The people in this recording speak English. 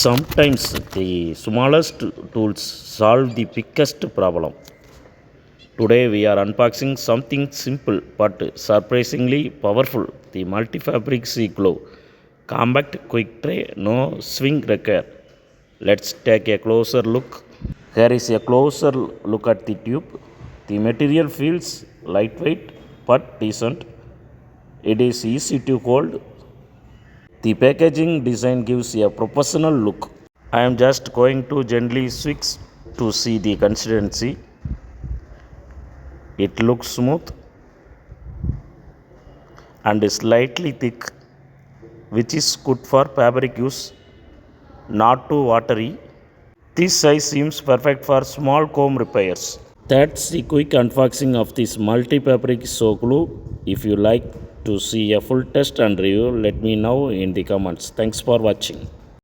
Sometimes the smallest tools solve the biggest problem. Today we are unboxing something simple but surprisingly powerful, the multi-fabric C-Glove. Compact, quick tray, no swing required. Let's take a closer look. Here is a closer look at the tube. The material feels lightweight but decent. It is easy to hold. The packaging design gives a professional look. I am just going to gently switch to see the consistency. It looks smooth and slightly thick, which is good for fabric use, not too watery. This size seems perfect for small comb repairs. That's the quick unboxing of this multi-fabric C-Glove. If you like to see a full test and review, let me know in the comments. Thanks for watching.